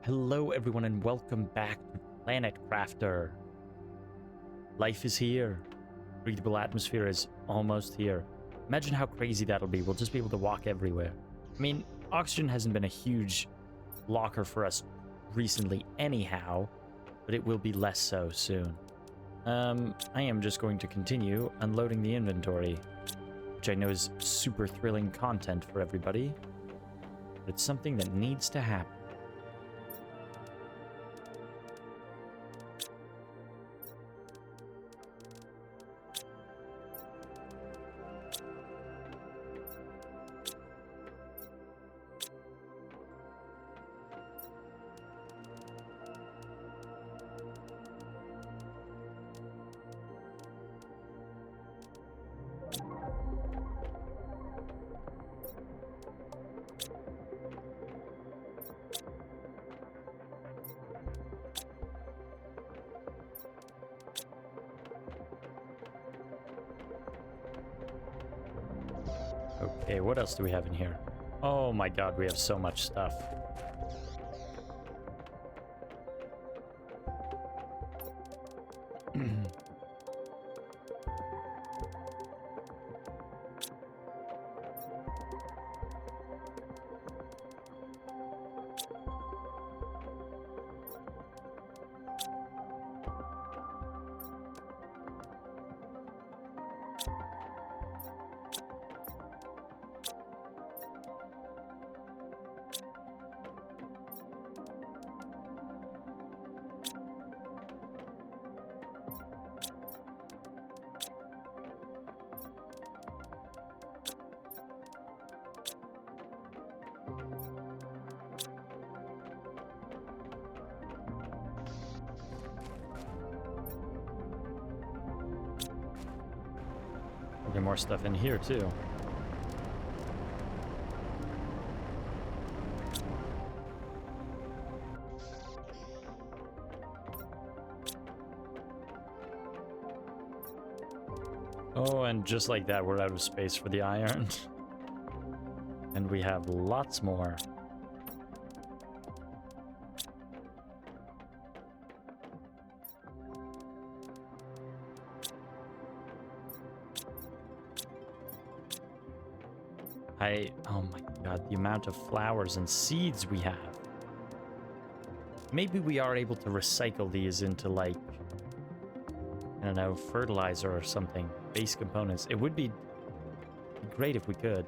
Hello everyone and welcome back to Planet Crafter. Life is here. Breathable atmosphere is almost here. Imagine how crazy that'll be. We'll just be able to walk everywhere. I mean, oxygen hasn't been a huge blocker for us recently anyhow, but it will be less so soon. I am just going to continue unloading the inventory, which I know is super thrilling content for everybody. But it's something that needs to happen. Okay, what else do we have in here? Oh my god, we have so much stuff. There's more stuff in here too. Oh, and just like that, we're out of space for the iron. And we have lots more. Oh my god, the amount of flowers and seeds we have. Maybe we are able to recycle these into, like, I don't know, fertilizer or something. Base components. It would be great if we could.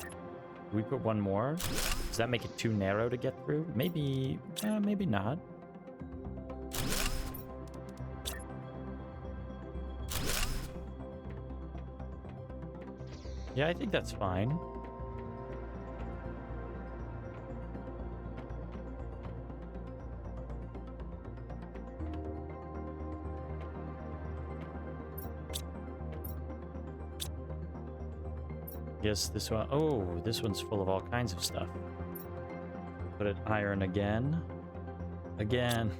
Do we put one more? Does that make it too narrow to get through? Maybe, maybe not. Yeah, I think that's fine. Yes, this one. Oh, this one's full of all kinds of stuff. Put it iron again. Again.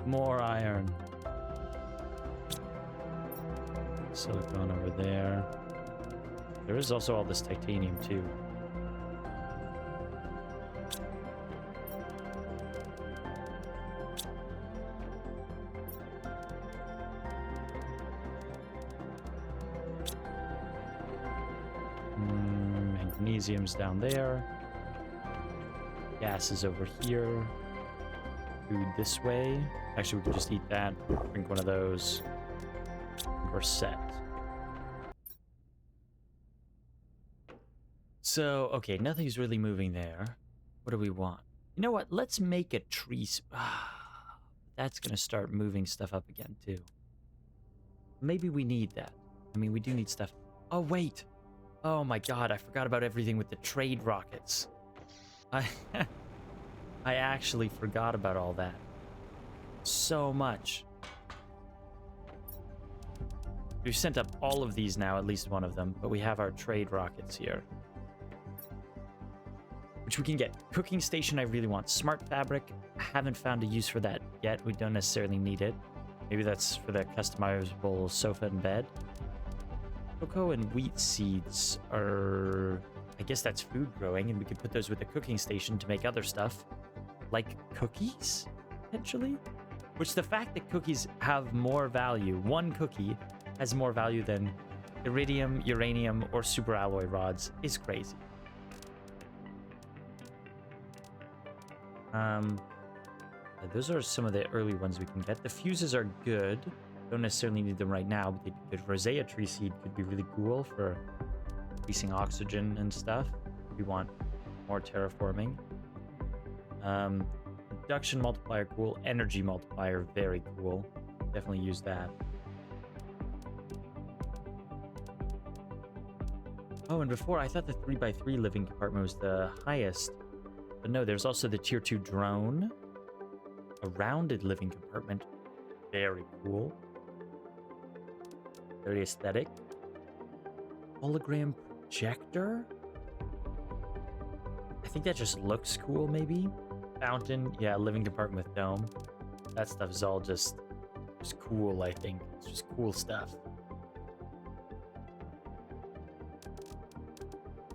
More iron. Silicone over there. There is also all this titanium too. Magnesium's down there. Gas is over here. Food this way. Actually, we could just eat that. Drink one of those. We're set. So, okay, nothing's really moving there. What do we want? You know what? Let's make a tree. That's going to start moving stuff up again, too. Maybe we need that. I mean, we do need stuff. Oh, wait. Oh, my God. I forgot about everything with the trade rockets. I actually forgot about all that. So much. We've sent up all of these now, at least one of them. But we have our trade rockets here. Which we can get. Cooking station I really want. Smart fabric. I haven't found a use for that yet. We don't necessarily need it. Maybe that's for the customizable sofa and bed. Cocoa and wheat seeds are I guess that's food growing, and we could put those with the cooking station to make other stuff. Like cookies, potentially? Which the fact that cookies have more value, one cookie has more value than iridium, uranium, or superalloy rods is crazy. Those are some of the early ones we can get. The fuses are good. Don't necessarily need them right now, but they'd be good. Rosea tree seed could be really cool for increasing oxygen and stuff. We want more terraforming. Production multiplier, cool. Energy multiplier, very cool. Definitely use that. Oh, and before, I thought the 3x3 living compartment was the highest. But no, there's also the tier 2 drone. A rounded living compartment. Very cool. Very aesthetic. Hologram projector? I think that just looks cool, maybe? Fountain, yeah, living compartment with dome. That stuff is all just cool, I think. It's just cool stuff.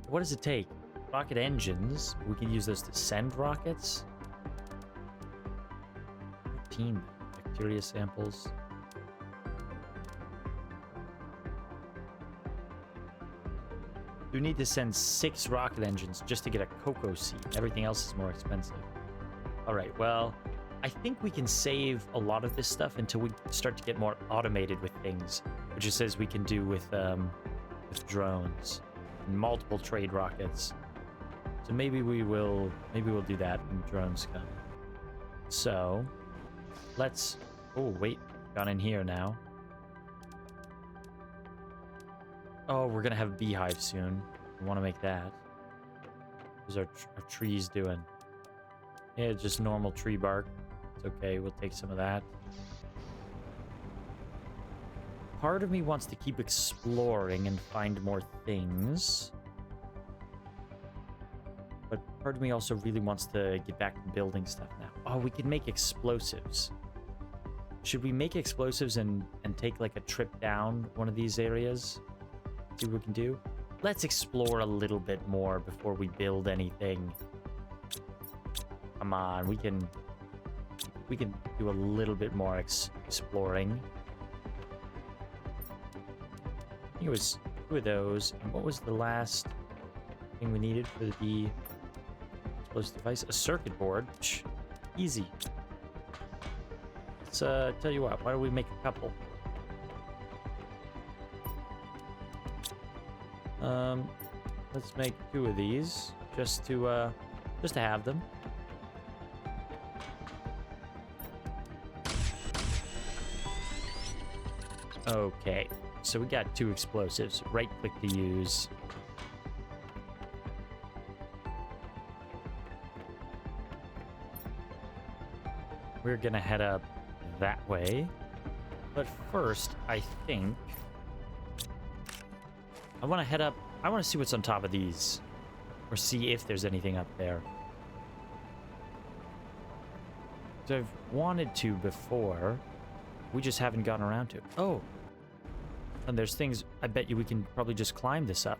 What does it take? Rocket engines. We can use those to send rockets. 15 bacteria samples. You need to send 6 rocket engines just to get a cocoa seed. Everything else is more expensive. All right, well, I think we can save a lot of this stuff until we start to get more automated with things, which it says we can do with drones and multiple trade rockets. So maybe we'll do that when drones come. So let's. Oh wait, got in here now. Oh, we're gonna have a beehive soon. We want to make that. How's our trees doing? Yeah, just normal tree bark. It's okay, we'll take some of that. Part of me wants to keep exploring and find more things. But part of me also really wants to get back to building stuff now. Oh, we can make explosives. Should we make explosives and take like a trip down one of these areas? See what we can do? Let's explore a little bit more before we build anything. Come on, we can do a little bit more exploring. I think it was 2 of those. And what was the last thing we needed for the explosive device? A circuit board. Psh, easy. Let's tell you what. Why don't we make a couple? Let's make 2 of these just to have them. Okay, so we got 2 explosives. Right click to use. We're gonna head up that way. But first, I think I want to head up. I want to see what's on top of these. Or see if there's anything up there. So I've wanted to before. We just haven't gotten around to it. Oh. And there's things. I bet you we can probably just climb this up.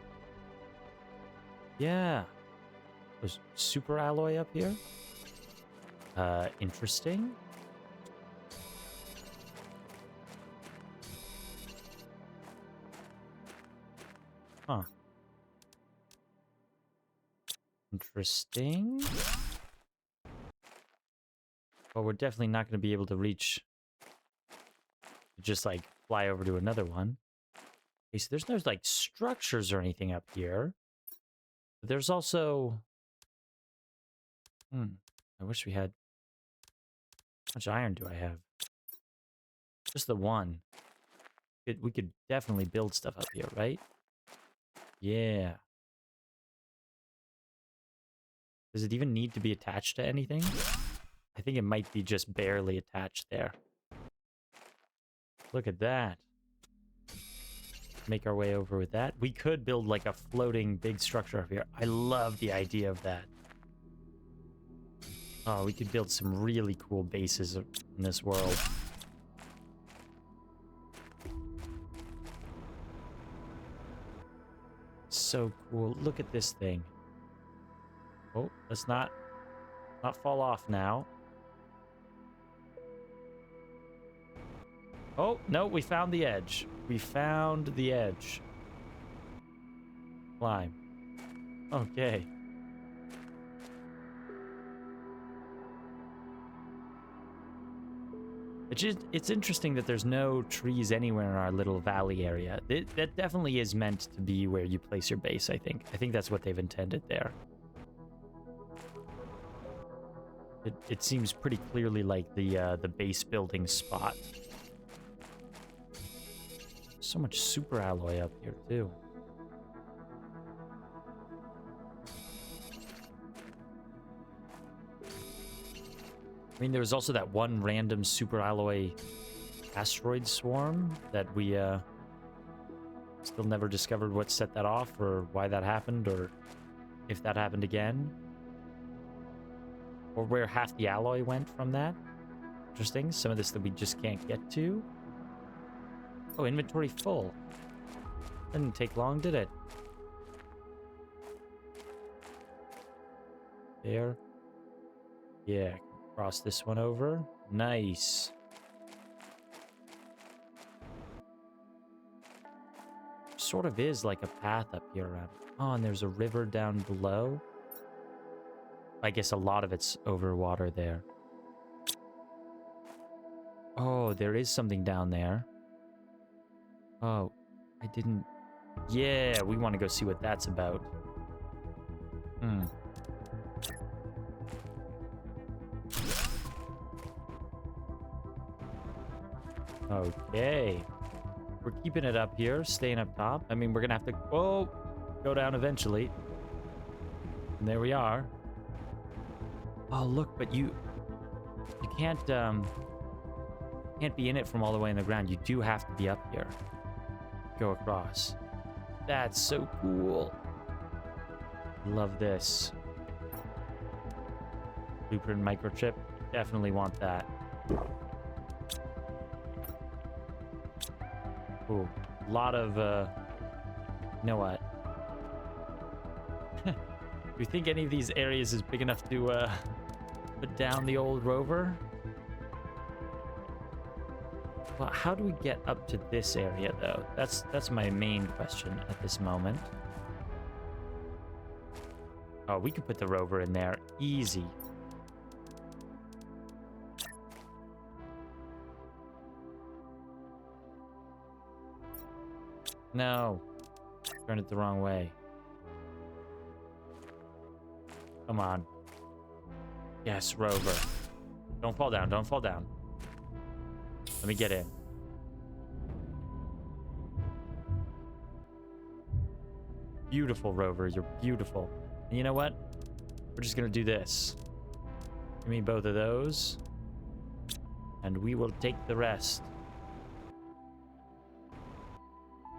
Yeah. There's super alloy up here. Interesting. Huh. Interesting. Well, we're definitely not going to be able to reach. Just like fly over to another one. Okay, so there's no like structures or anything up here. But there's also. I wish we had. How much iron do I have? Just the one. We could definitely build stuff up here, right? Yeah. Does it even need to be attached to anything? I think it might be just barely attached there. Look at that. Make our way over with that. We could build like a floating big structure up here. I love the idea of that. Oh, we could build some really cool bases in this world. so cool. Look at this thing. Oh, let's not fall off now. Oh, no, we found the edge. We found the edge. Climb. Okay. It's interesting that there's no trees anywhere in our little valley area. That definitely is meant to be where you place your base, I think. I think that's what they've intended there. It seems pretty clearly like the base building spot. So much super alloy up here, too. I mean, there was also that one random super alloy asteroid swarm that we still never discovered what set that off or why that happened or if that happened again. Or where half the alloy went from that. Interesting. Some of this that we just can't get to. Oh, inventory full. Didn't take long, did it? There. Yeah. Cross this one over. Nice. Sort of is like a path up here around. Oh, and there's a river down below. I guess a lot of it's over water there. Oh, there is something down there. Oh, I didn't... Yeah, we want to go see what that's about. Hmm. Okay. We're keeping it up here, staying up top. I mean, we're gonna have to... Oh! Go down eventually. And there we are. Oh, look, but you can't be in it from all the way in the ground. You do have to be up here. Go across. That's so cool. Love this. Blueprint microchip. Definitely want that. Ooh, a lot of, you know what? Do you think any of these areas is big enough to, put down the old rover? Well, how do we get up to this area, though? That's my main question at this moment. Oh, we could put the rover in there. Easy. No. Turn it the wrong way. Come on. Yes, rover. Don't fall down. Don't fall down. Let me get in. Beautiful, rover. You're beautiful. And you know what? We're just going to do this. Give me both of those. And we will take the rest.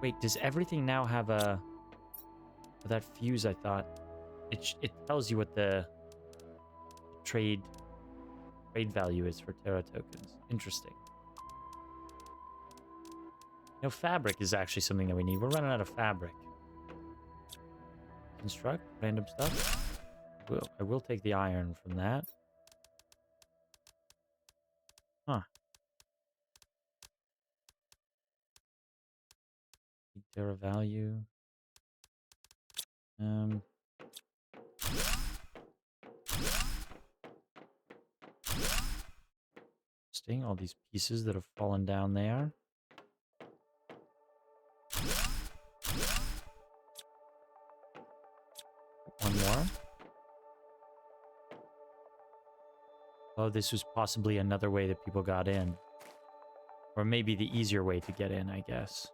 Wait, does everything now have a... Oh, that fuse, I thought. It tells you what the trade value is for Terra tokens. Interesting. You know, fabric is actually something that we need. We're running out of fabric. Construct random stuff. I will take the iron from that. Huh. Terra value. Interesting. All these pieces that have fallen down there. One more. Oh, this was possibly another way that people got in. Or maybe the easier way to get in, I guess.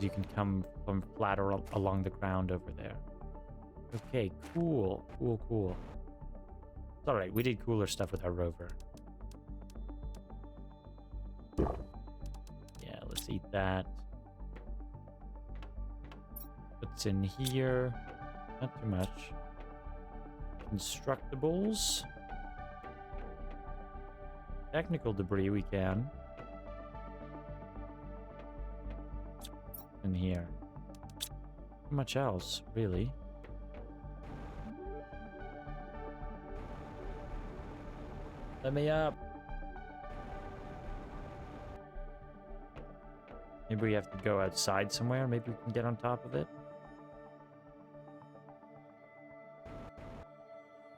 You can come from flatter along the ground over there. Okay, cool. Cool, cool. It's alright, we did cooler stuff with our rover. Yeah, let's eat that. What's in here? Not too much. Constructibles. Technical debris we can. In here. Not much else, really. Let me up. Maybe we have to go outside somewhere. Maybe we can get on top of it.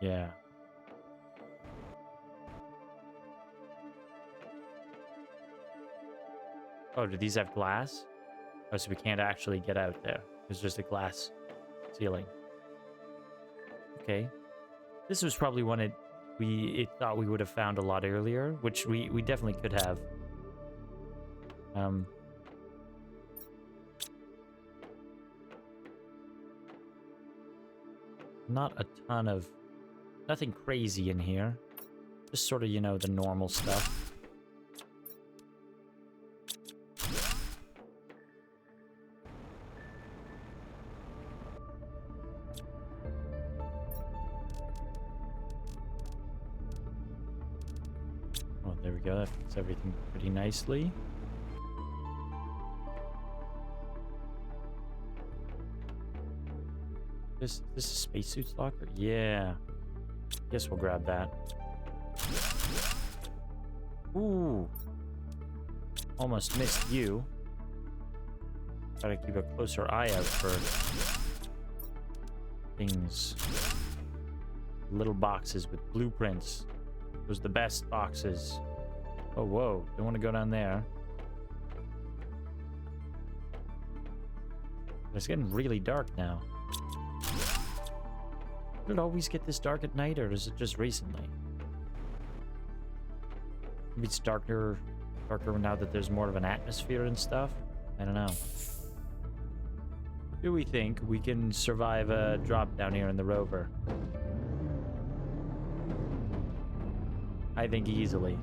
Yeah. Oh, do these have glass? Oh, so we can't actually get out there. It's just a glass ceiling. Okay. This was probably one it thought we would have found a lot earlier, which we definitely could have. Not a ton of... Nothing crazy in here. Just sort of, you know, the normal stuff. Oh, there we go. That fits everything pretty nicely. This is spacesuit's locker? Yeah. Guess we'll grab that. Ooh. Almost missed you. Gotta keep a closer eye out for things. Little boxes with blueprints. Those are the best boxes. Oh, whoa. Don't want to go down there. It's getting really dark now. Did it always get this dark at night, or is it just recently? Maybe it's darker now that there's more of an atmosphere and stuff. I don't know. Do we think we can survive a drop down here in the rover? I think easily.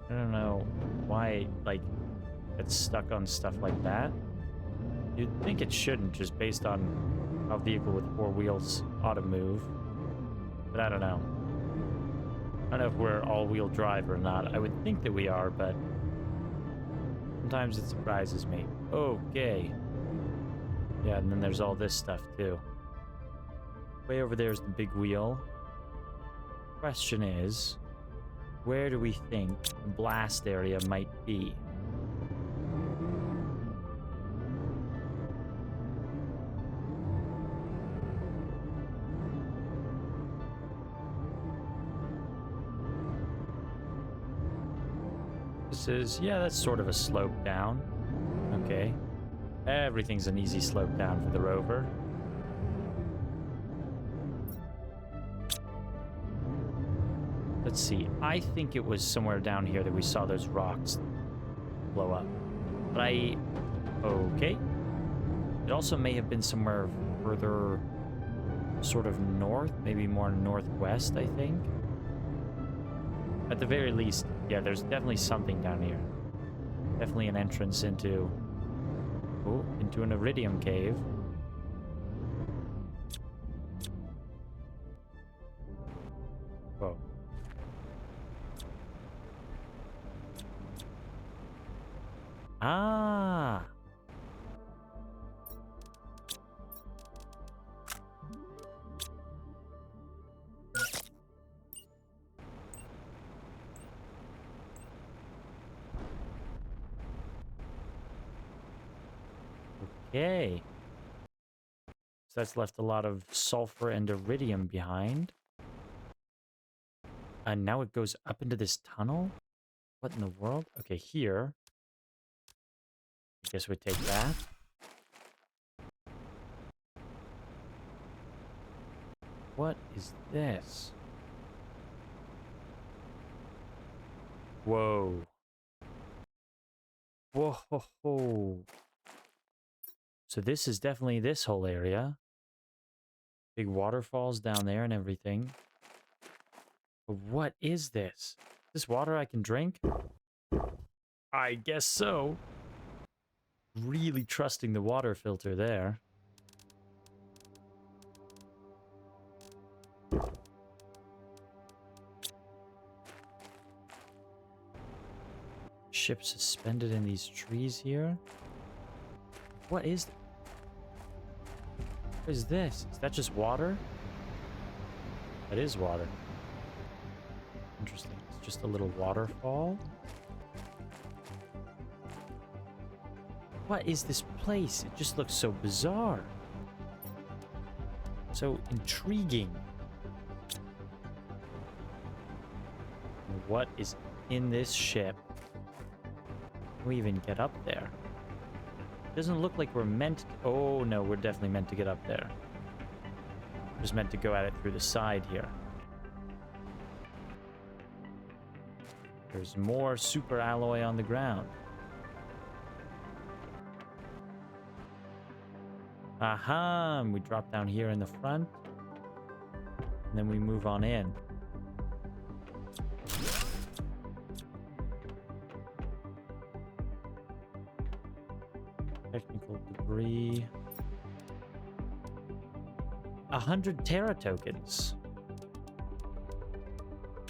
I don't know why, like, it's stuck on stuff like that. You'd think it shouldn't, just based on how a vehicle with 4 wheels ought to move. But I don't know. I don't know if we're all-wheel drive or not. I would think that we are, but sometimes it surprises me. Okay. Yeah, and then there's all this stuff, too. Way over there's the big wheel. Question is, where do we think the blast area might be? This is, yeah, that's sort of a slope down. Okay. Everything's an easy slope down for the rover. Let's see. I think it was somewhere down here that we saw those rocks blow up. But okay. It also may have been somewhere further sort of north, maybe more northwest, I think. At the very least, yeah, there's definitely something down here. Definitely an entrance into... Oh, into an iridium cave. Whoa. Ah! Okay. So that's left a lot of sulfur and iridium behind. And now it goes up into this tunnel? What in the world? Okay, here. I guess we take that. What is this? Whoa. Whoa. So this is definitely this whole area. Big waterfalls down there and everything. But what is this? Is this water I can drink? I guess so. Really trusting the water filter there. Ship suspended in these trees here. What is What is this? Is that just water? That is water. Interesting. It's just a little waterfall. What is this place? It just looks so bizarre. So intriguing. What is in this ship? Can we even get up there? Doesn't look like we're meant to... Oh, no, we're definitely meant to get up there. We're just meant to go at it through the side here. There's more super alloy on the ground. Aha! And we drop down here in the front. And then we move on in. Technical debris. 100 Terra tokens.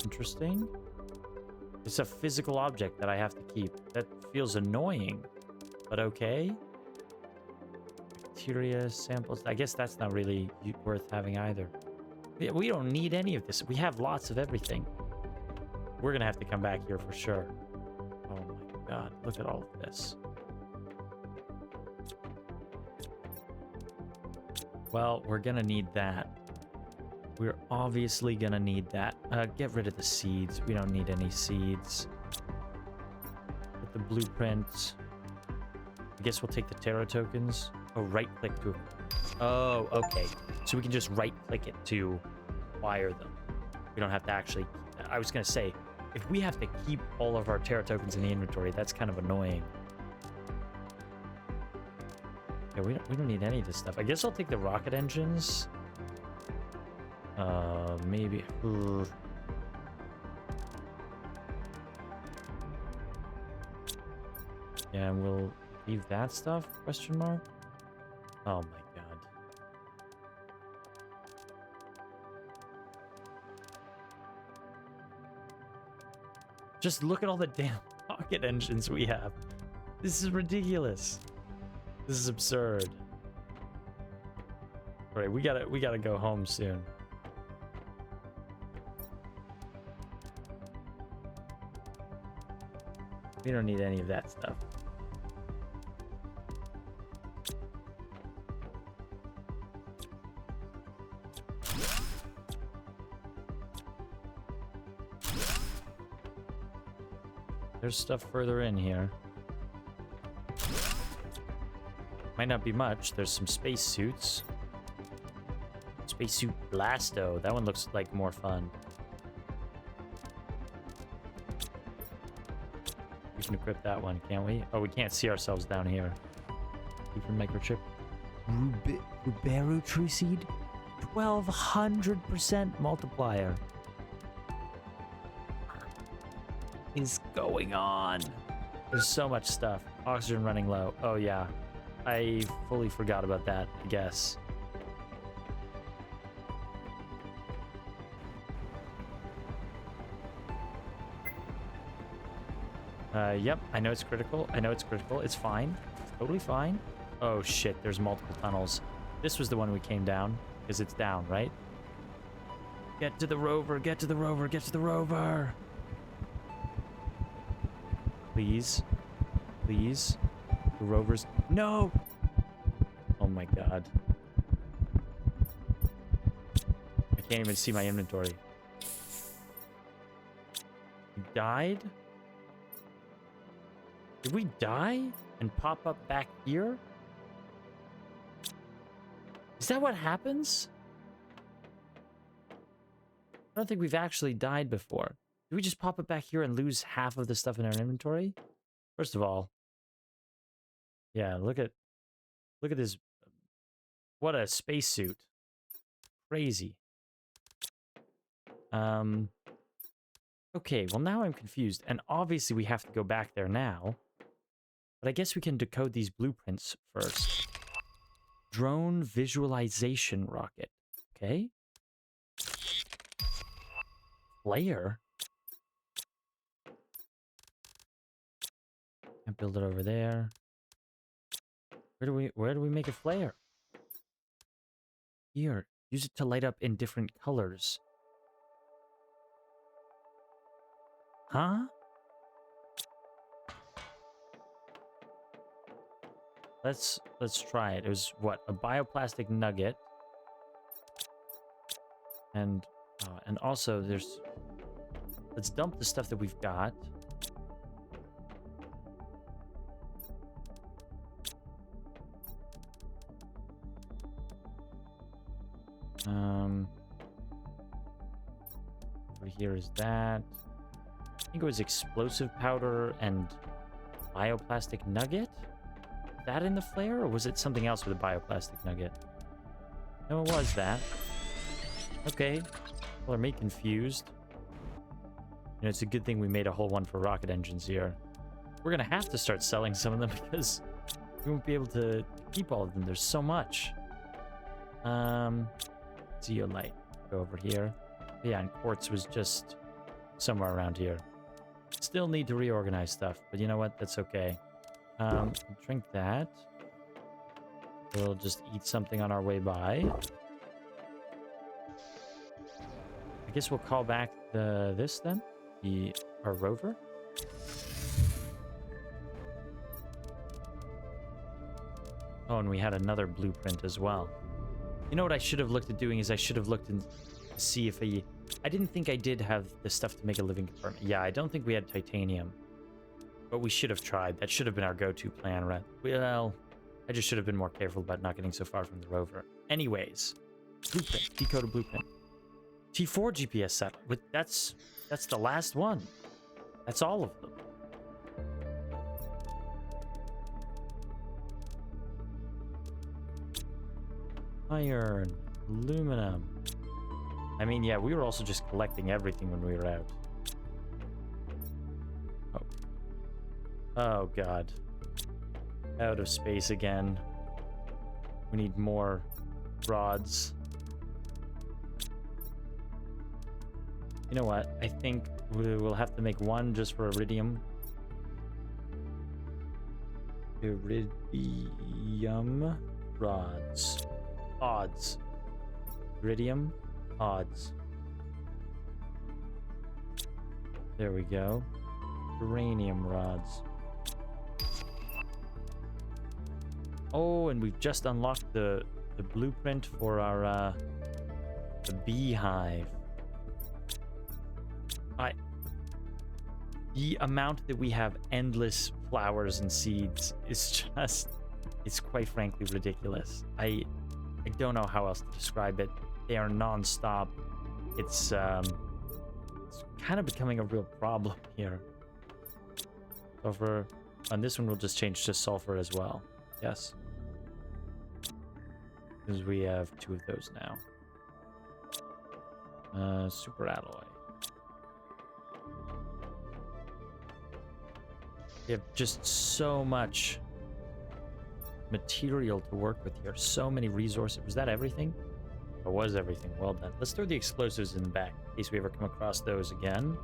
Interesting. It's a physical object that I have to keep. That feels annoying, but okay. Bacteria samples. I guess that's not really worth having either. We don't need any of this. We have lots of everything. We're gonna have to come back here for sure. Oh my god, look at all of this. Well, we're gonna need that. We're obviously gonna need that. Get rid of the seeds. We don't need any seeds. Put the blueprints. I guess we'll take the Terra tokens. Oh, right click to... Oh, okay. So we can just right click it to acquire them. We don't have to actually... I was gonna say, if we have to keep all of our Terra tokens in the inventory, that's kind of annoying. Yeah, we don't need any of this stuff. I guess I'll take the rocket engines. Maybe. Yeah, and we'll leave that stuff? Question mark. Oh my god. Just look at all the damn rocket engines we have. This is ridiculous. This is absurd. All right, we gotta go home soon. We don't need any of that stuff. There's stuff further in here. Might not be much. There's some space suits. Spacesuit Blasto. That one looks like more fun. We can equip that one, can't we? Oh, we can't see ourselves down here. Different microchip. Ruberu True Seed? 1200% multiplier. What is going on? There's so much stuff. Oxygen running low. Oh, yeah. I fully forgot about that, I guess. Yep, I know it's critical. I know it's critical. It's fine. It's totally fine. Oh, shit, there's multiple tunnels. This was the one we came down, because it's down, right? Get to the rover, get to the rover, get to the rover! Please. Please. The rover's... No! Oh my god. I can't even see my inventory. You died? Did we die and pop up back here? Is that what happens? I don't think we've actually died before. Did we just pop it back here and lose half of the stuff in our inventory? First of all, yeah, look at this. What a spacesuit. Crazy. Okay, well now I'm confused. And obviously we have to go back there now. But I guess we can decode these blueprints first. Drone visualization rocket. Okay. Flare? And build it over there. Where do we make a flare? Here. Use it to light up in different colors. Huh? Let's try it. It was what? A bioplastic nugget. And also there's, let's dump the stuff that we've got. Over here is that. I think it was explosive powder and bioplastic nugget. That in the flare, or was it something else with a bioplastic nugget? No, it was that. Okay. Well, are me confused? You know, it's a good thing we made a whole one for rocket engines here. We're gonna have to start selling some of them because we won't be able to keep all of them. There's so much. Zeolite. Go over here. Yeah, and quartz was just somewhere around here. Still need to reorganize stuff, but you know what? That's okay. Drink that. We'll just eat something on our way by. I guess we'll call back this then. Our rover. Oh, and we had another blueprint as well. You know what I should have looked at doing is I should have looked and see if I didn't think I did have the stuff to make a living compartment. Yeah, I don't think we had titanium. But we should have tried. That should have been our go-to plan, right? Well, I just should have been more careful about not getting so far from the rover. Anyways, blueprint, decoded blueprint. T4 GPS satellite. That's the last one. That's all of them. Iron, aluminum. I mean, yeah, we were also just collecting everything when we were out. Oh, God. Out of space again. We need more rods. You know what? I think we will have to make one just for iridium. Iridium rods. Odds. Iridium odds. There we go. Uranium rods. Oh, and we've just unlocked the blueprint for our the beehive. The amount that we have endless flowers and seeds is just, it's quite frankly ridiculous. I don't know how else to describe it. They are non-stop. It's kind of becoming a real problem here. Sulfur. On this one, we'll just change to sulfur as well. Yes. Because we have 2 of those now. Super alloy. We have just so much material to work with here. So many resources. Was that everything? It was everything. Well done. Let's throw the explosives in the back in case we ever come across those again.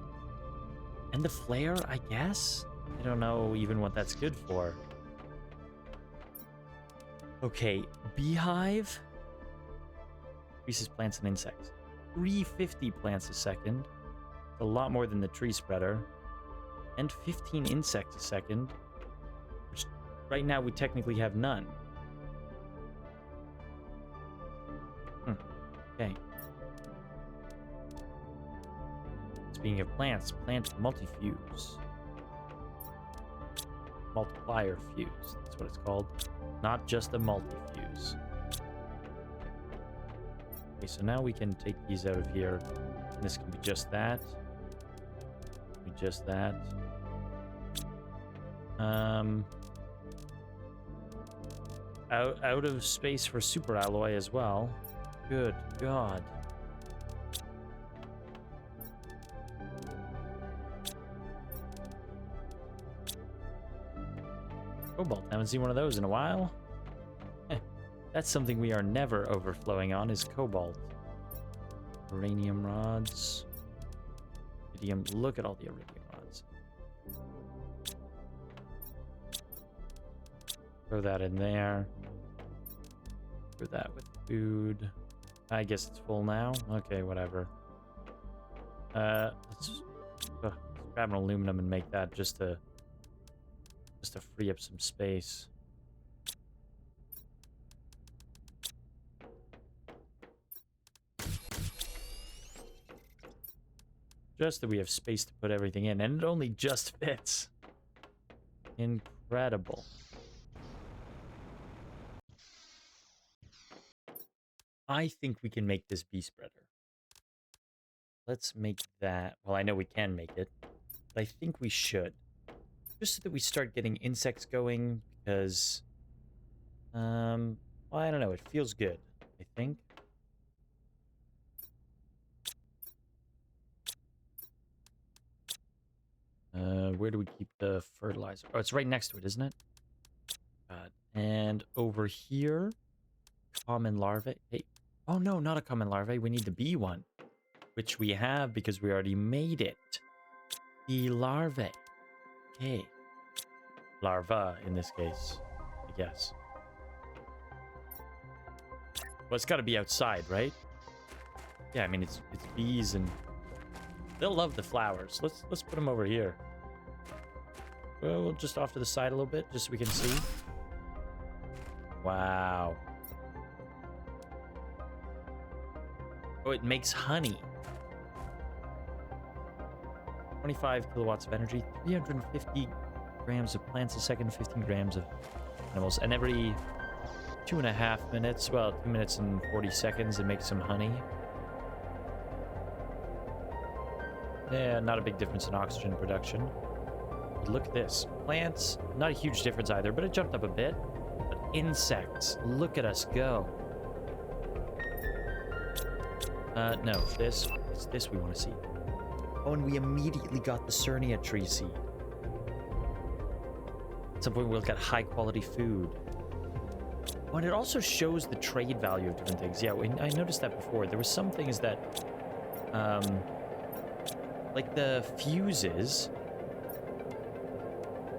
And the flare, I guess? I don't know even what that's good for. Okay, beehive. Increases plants and insects. 350 plants a second. A lot more than the tree spreader. And 15 insects a second. Which right now we technically have none. Okay. Speaking of plants, plant multifuse. Multiplier fuse. That's what it's called. Not just a multifuse. Okay, so now we can take these out of here. And this can be just that. Be just that. Out of space for super alloy as well. Good God. Cobalt. Haven't seen one of those in a while. That's something we are never overflowing on, is cobalt. Uranium rods. Iridium. Look at all the iridium rods. Throw that in there. Throw that with food. I guess it's full now. Okay, whatever. Let's grab an aluminum and make that just to free up some space. Just that we have space to put everything in, and it only just fits. Incredible. I think we can make this bee spreader. Let's make that. Well, I know we can make it, but I think we should. Just so that we start getting insects going, because... well, I don't know. It feels good, I think. Where do we keep the fertilizer? Oh, it's right next to it, isn't it? And over here, common larvae. Hey, oh no, not a common larvae. We need the bee one, which we have because we already made it. The larvae. Okay. Larva in this case, I guess. Well, it's got to be outside, right? Yeah, I mean it's bees and they'll love the flowers. Let's put them over here. Well, just off to the side a little bit, just so we can see. Wow. Oh, it makes honey. 25 kilowatts of energy, 350 grams of plants a second, 15 grams of animals. And every 2.5 minutes, well, 2 minutes and 40 seconds, it makes some honey. Yeah, not a big difference in oxygen production. But look at this. Plants, not a huge difference either, but it jumped up a bit. But insects, look at us go. No, this. It's this we want to see. Oh, and we immediately got the Cernia tree seed. At some point, we'll get high-quality food. Oh, and it also shows the trade value of different things. Yeah, I noticed that before. There were some things that, like the fuses,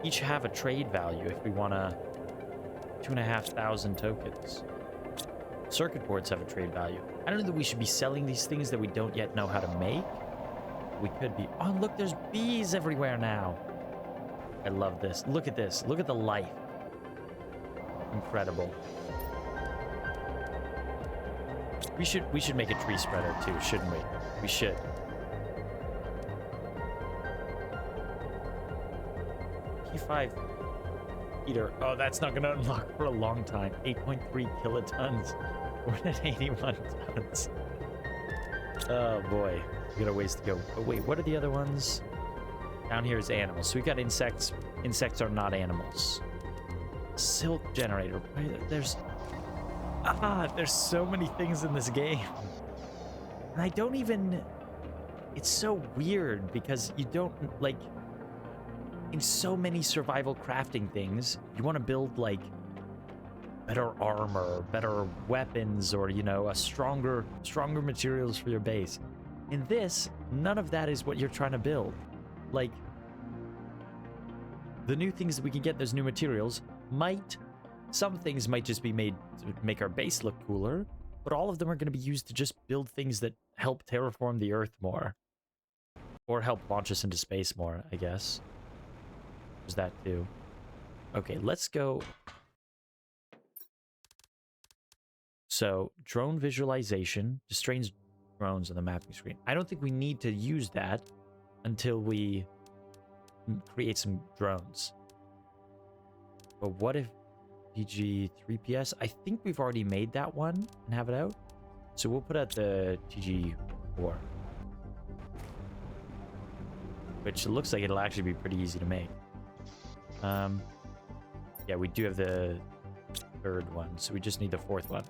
each have a trade value if we want 2,500 tokens. Circuit boards have a trade value. I don't know that we should be selling these things that we don't yet know how to make. We could be. Oh, look, there's bees everywhere now. I love this. Look at this. Look at the life. Incredible. We should make a tree spreader too, shouldn't we? We should. P5 heater. Oh, that's not gonna unlock for a long time. 8.3 kilotons. We're at 81 tons. Oh boy. We got a ways to go. Oh wait, what are the other ones? Down here is animals. So we got insects. Insects are not animals. Silk generator. There's so many things in this game. And I don't even... It's so weird because you don't, like... In so many survival crafting things, you want to build, like, better armor, better weapons, or, you know, a stronger materials for your base. In this, none of that is what you're trying to build. Like, the new things that we can get, those new materials, some things might just be made to make our base look cooler, but all of them are going to be used to just build things that help terraform the Earth more. Or help launch us into space more, I guess. There's that too. Okay, let's go. So, drone visualization distrains drones on the mapping screen. I don't think we need to use that until we create some drones. But what if TG 3PS? I think we've already made that one and have it out. So we'll put out the TG 4. Which looks like it'll actually be pretty easy to make. Yeah, we do have the third one, so we just need the fourth one.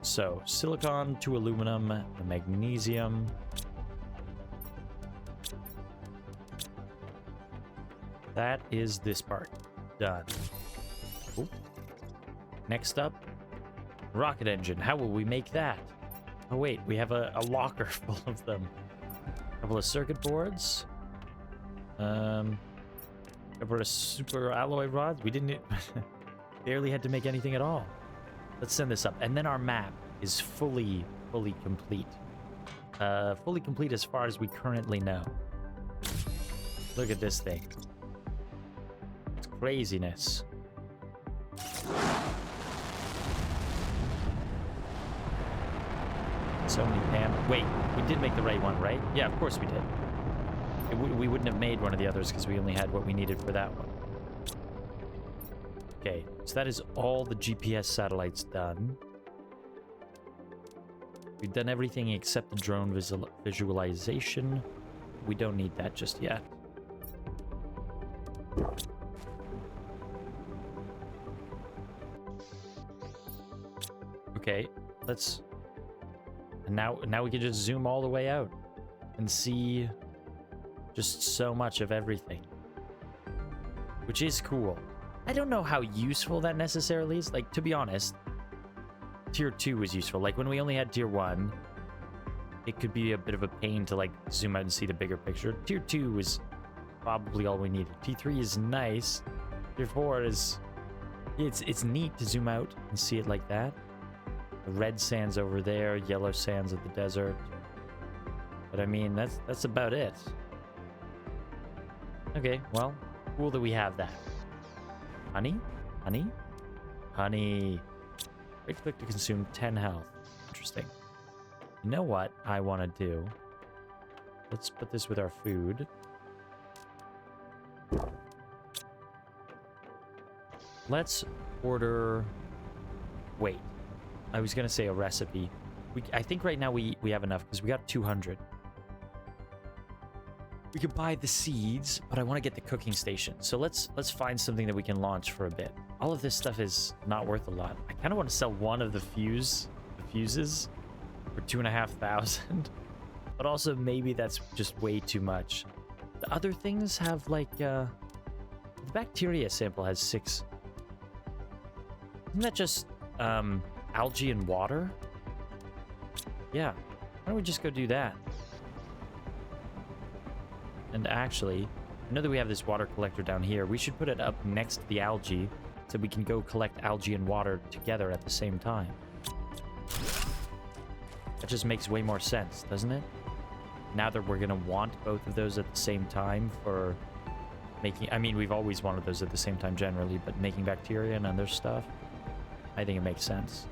So, silicon to aluminum, the magnesium. That is this part. Done. Ooh. Next up, rocket engine. How will we make that? Oh wait, we have a locker full of them. A couple of circuit boards. Couple of super alloy rods. We didn't barely had to make anything at all. Let's send this up. And then our map is fully complete. Fully complete as far as we currently know. Look at this thing. It's craziness. So many panels. Wait, we did make the right one, right? Yeah, of course we did. We wouldn't have made one of the others because we only had what we needed for that one. Okay, so that is all the GPS satellites done. We've done everything except the drone visualization. We don't need that just yet. Okay, let's... And now we can just zoom all the way out and see just so much of everything, which is cool. I don't know how useful that necessarily is. Like, to be honest, tier 2 was useful. Like, when we only had tier 1, it could be a bit of a pain to, like, zoom out and see the bigger picture. Tier 2 was probably all we needed. Tier 3 is nice. Tier 4 is... It's neat to zoom out and see it like that. The red sands over there, yellow sands of the desert. But I mean, that's about it. Okay, well, cool that we have that. Honey? Honey? Honey. Right click to consume 10 health. Interesting. You know what I want to do? Let's put this with our food. Let's order... Wait. I was going to say a recipe. I think right now we have enough because we got 200. We could buy the seeds, but I want to get the cooking station. So let's find something that we can launch for a bit. All of this stuff is not worth a lot. I kind of want to sell one of the fuses for 2,500. But also maybe that's just way too much. The other things have like the bacteria sample has 6. Isn't that just algae and water? Yeah. Why don't we just go do that? And actually, I know that we have this water collector down here. We should put it up next to the algae so we can go collect algae and water together at the same time. That just makes way more sense, doesn't it? Now that we're going to want both of those at the same time for making... I mean, we've always wanted those at the same time generally, but making bacteria and other stuff, I think it makes sense.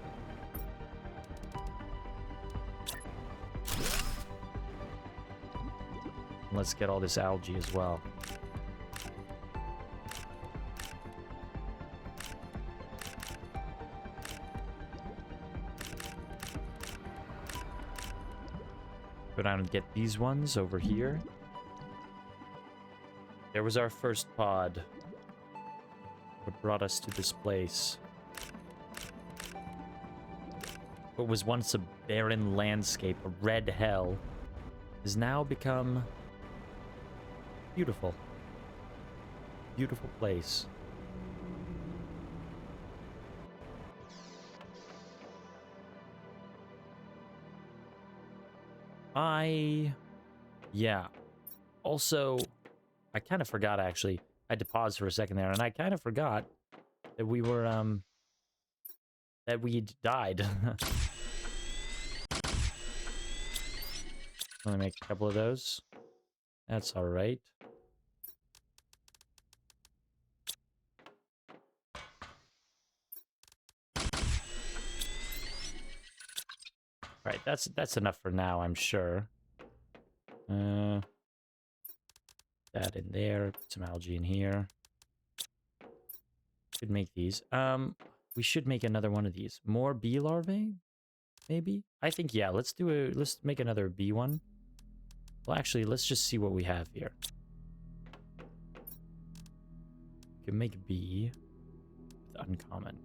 Let's get all this algae as well. Go down and get these ones over here. There was our first pod. What brought us to this place? What was once a barren landscape, a red hell, has now become beautiful. Beautiful place. Yeah. Also, I kind of forgot, actually. I had to pause for a second there, and I kind of forgot that we were, that we'd died. Let me make a couple of those. That's alright. Right, that's enough for now, I'm sure. That in there, put some algae in here. Could make these. We should make another one of these. More bee larvae? Maybe? I think, yeah, let's make another bee one. Well, actually, let's just see what we have here. We can make bee with uncommon.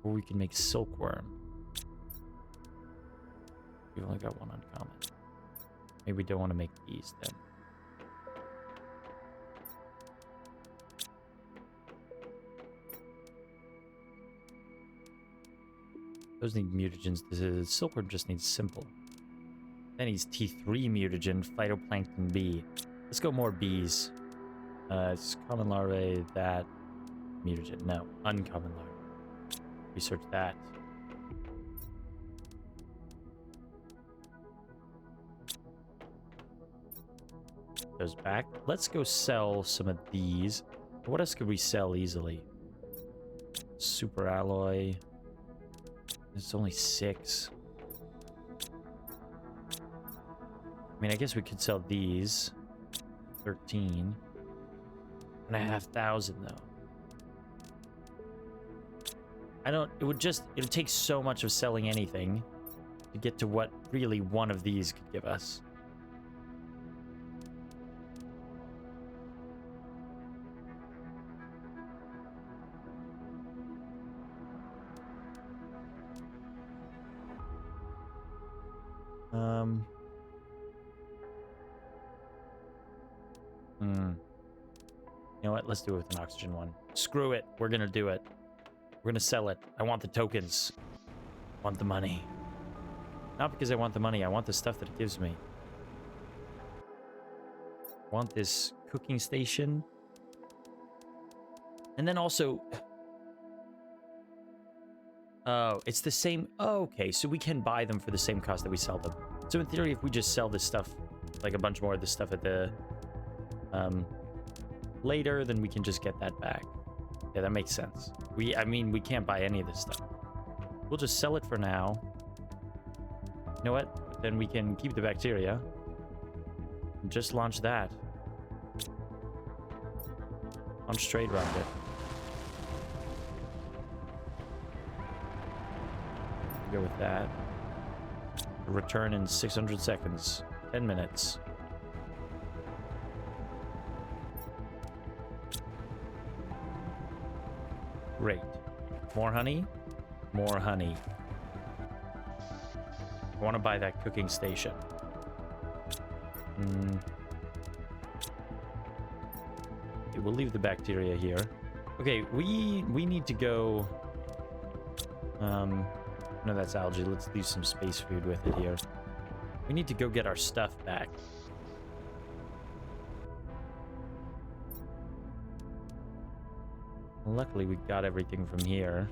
Or we can make silkworm. We've only got one uncommon. Maybe we don't want to make these then. Those need mutagens. The silkworm just needs simple. That needs T3 mutagen, phytoplankton B. Let's go more bees. It's common larvae, that mutagen. No, uncommon larvae. Research that. Goes back. Let's go sell some of these. What else could we sell easily? Super alloy. It's only 6. I mean, I guess we could sell these. 13,500 though. It would take so much of selling anything to get to what really one of these could give us. You know what? Let's do it with an oxygen one. Screw it. We're gonna do it. We're gonna sell it. I want the tokens. I want the money. Not because I want the money. I want the stuff that it gives me. I want this cooking station. And then also... Oh, it's the same... Oh, okay, so we can buy them for the same cost that we sell them. So in theory, if we just sell this stuff, like a bunch more of this stuff at the... later, then we can just get that back. Yeah, that makes sense. I mean, we can't buy any of this stuff. We'll just sell it for now. You know what? Then we can keep the bacteria. And just launch that. Launch trade rocket. Go with that. Return in 600 seconds. 10 minutes. Great. More honey? More honey. I want to buy that cooking station. Okay, we'll leave the bacteria here. Okay, we need to go... no, that's algae. Let's leave some space food with it here. We need to go get our stuff back. Luckily, we got everything from here.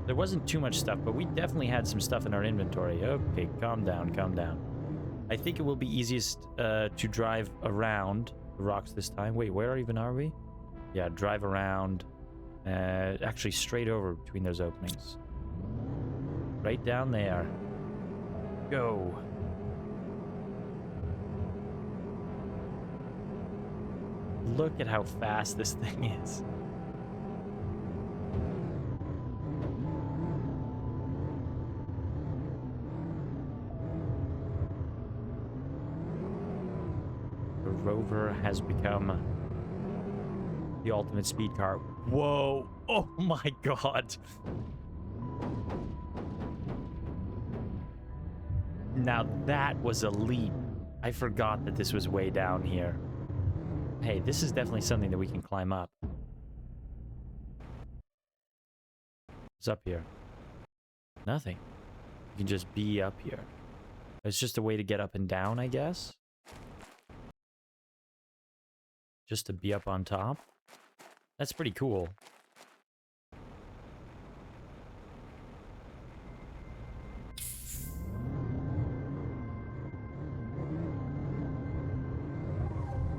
There wasn't too much stuff, but we definitely had some stuff in our inventory. Okay, calm down, calm down. I think it will be easiest to drive around the rocks this time. Wait, where even are we? Yeah, drive around. Actually, straight over between those openings. Right down there. Go. Look at how fast this thing is. The rover has become the ultimate speed car. Whoa! Oh my god! Now that was a leap. I forgot that this was way down here. Hey, this is definitely something that we can climb up. What's up here? Nothing. You can just be up here. It's just a way to get up and down, I guess. Just to be up on top. That's pretty cool.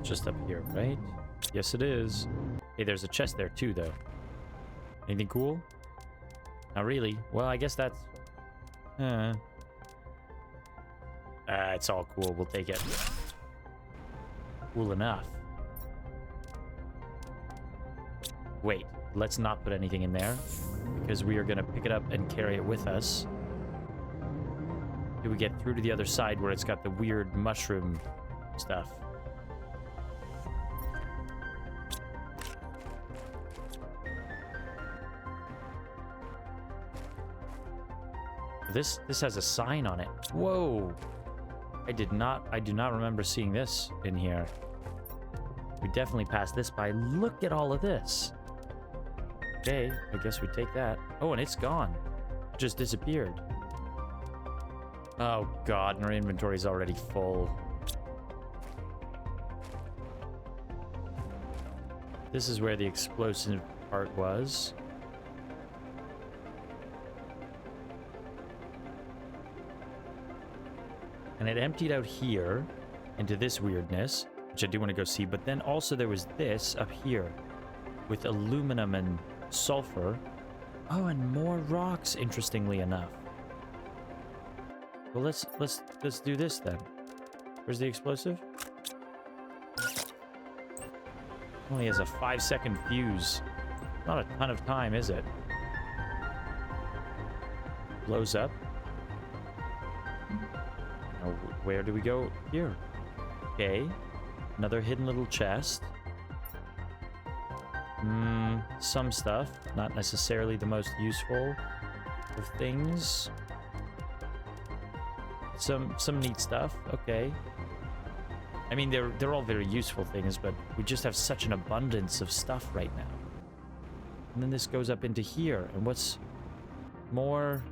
Just up here, right? Yes, it is. Hey, there's a chest there too, though. Anything cool? Not really. Well, I guess that's... it's all cool. We'll take it. Cool enough. Wait, let's not put anything in there, because we are going to pick it up and carry it with us. Do we get through to the other side where it's got the weird mushroom stuff? This has a sign on it. Whoa. I do not remember seeing this in here. We definitely passed this by. Look at all of this. Okay, I guess we take that. Oh, and it's gone. It just disappeared. Oh god, and our inventory's already full. This is where the explosive part was. And it emptied out here into this weirdness, which I do want to go see. But then also there was this up here with aluminum and sulfur. Oh, and more rocks, interestingly enough. Well, let's do this then. Where's the explosive? Only has a 5-second fuse. Not a ton of time, is it? Blows up. Now, where do we go? Here. Okay. Another hidden little chest. Some stuff. Not necessarily the most useful of things. Some neat stuff. Okay. I mean, they're all very useful things, but we just have such an abundance of stuff right now. And then this goes up into here. And what's more?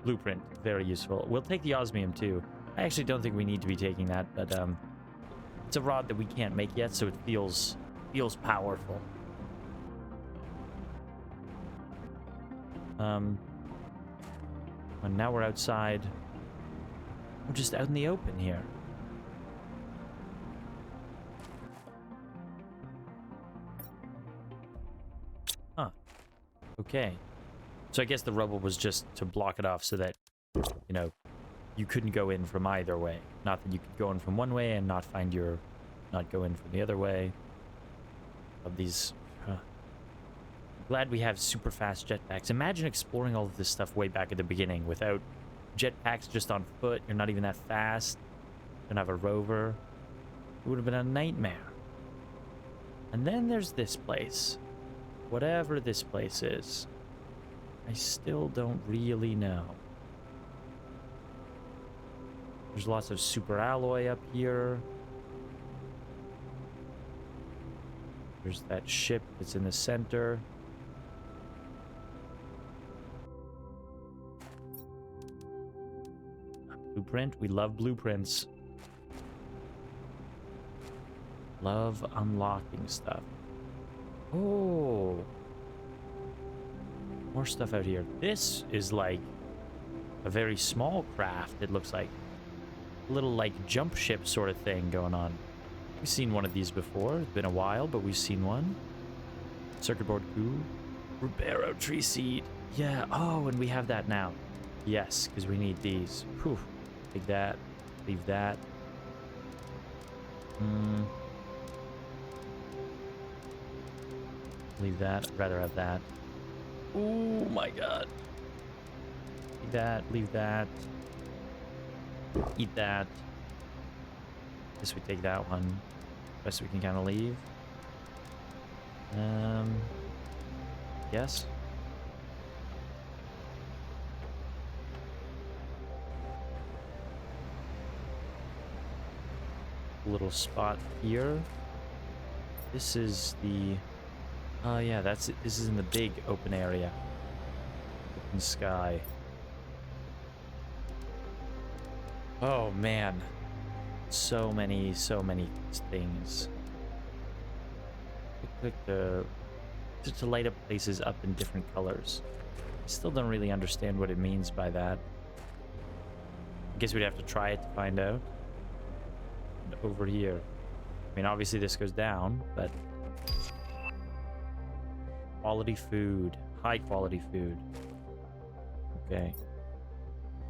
Blueprint. Very useful. We'll take the osmium too. I actually don't think we need to be taking that, but it's a rod that we can't make yet, so it feels powerful. And now we're outside. We're just out in the open here. Huh. Okay. So I guess the rubble was just to block it off so that, you know, you couldn't go in from either way. Not that you could go in from one way and not go in from the other way. Of these... Glad we have super fast jetpacks. Imagine exploring all of this stuff way back at the beginning without jetpacks, just on foot. You're not even that fast. You don't have a rover. It would have been a nightmare. And then there's this place. Whatever this place is. I still don't really know. There's lots of super alloy up here. There's that ship that's in the center. Blueprint. We love blueprints. Love unlocking stuff. Oh. More stuff out here. This is like a very small craft, it looks like. A little like jump ship sort of thing going on. We've seen one of these before. It's been a while, but we've seen one. Circuit board goo. Ribero tree seed. Yeah. Oh, and we have that now. Yes, because we need these. Whew. Take that. Leave that. Leave that. I'd rather have that. Oh my god. Leave that. Leave that. Eat that. Guess we take that one. Rest we can kind of leave. Yes. Little spot here. This is the... Oh yeah, that's it. This is in the big open area. Open sky. Oh man. So many things. Click to light up places up in different colors. I still don't really understand what it means by that. I guess we'd have to try it to find out. And over here. I mean, obviously this goes down, but... Quality food. High quality food. Okay.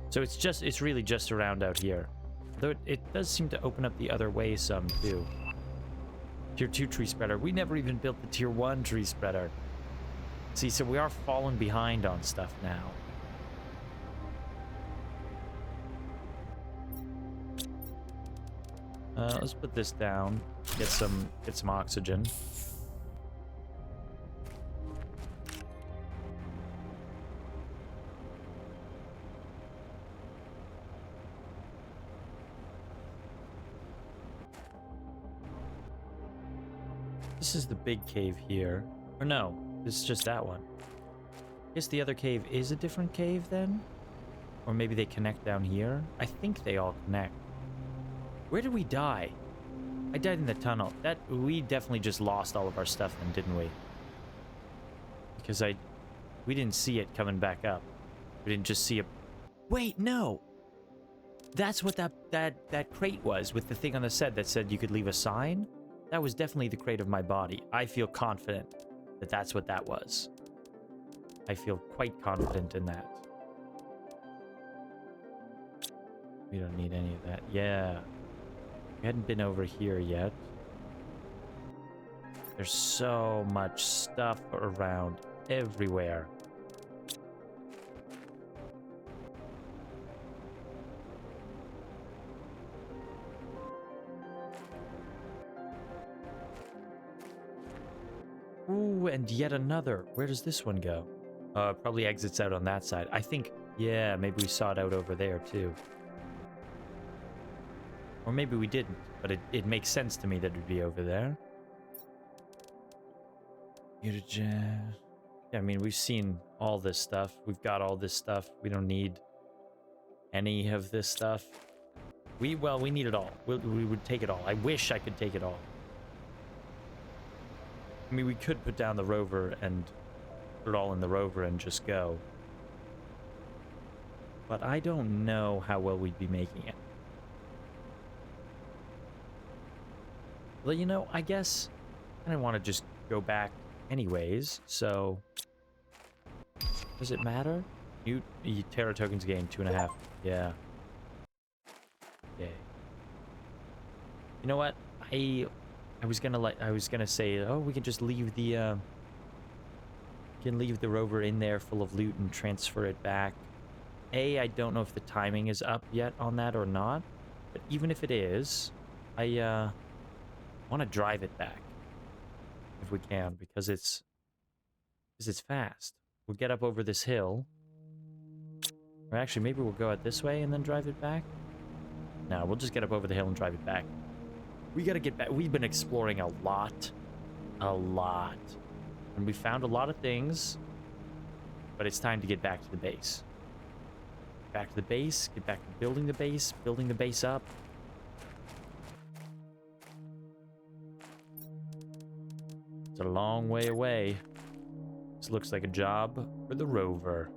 So it's really just around out here. Though it does seem to open up the other way some, too. Tier 2 tree spreader. We never even built the Tier 1 tree spreader. See, so we are falling behind on stuff now. Let's put this down. Get some oxygen. This is the big cave here. Or no, this is just that one. I guess the other cave is a different cave then? Or maybe they connect down here? I think they all connect. Where did we die? I died in the tunnel. We definitely just lost all of our stuff then, didn't we? Because we didn't see it coming back up. We didn't just see it. Wait, no! That's what that crate was with the thing on the set that said you could leave a sign. That was definitely the crate of my body. I feel confident that that's what that was. I feel quite confident in that. We don't need any of that. Yeah. We hadn't been over here yet. There's so much stuff around everywhere. Ooh, and yet another. Where does this one go? Probably exits out on that side. I think, yeah, maybe we saw it out over there too. Or maybe we didn't, but it makes sense to me that it'd be over there. Yeah, I mean, we've seen all this stuff. We've got all this stuff. We don't need any of this stuff. We need it all. We would take it all. I wish I could take it all. I mean, we could put down the rover and put it all in the rover and just go. But I don't know how well we'd be making it. Well, you know, I guess I don't want to just go back anyways, so... Does it matter? You Terra tokens gained 2.5. Yeah. Okay. You know what? I was gonna say, oh, we can just leave the rover in there full of loot and transfer it back. I don't know if the timing is up yet on that or not, but even if it is, I want to drive it back if we can, because it's fast. We'll get up over this hill, or actually maybe we'll go out this way and then drive it back. No, we'll just get up over the hill and drive it back. We gotta get back. We've been exploring a lot, and we found a lot of things, but it's time to get back to the base. Back to the base, get back to building the base up. It's a long way away. This looks like a job for the rover.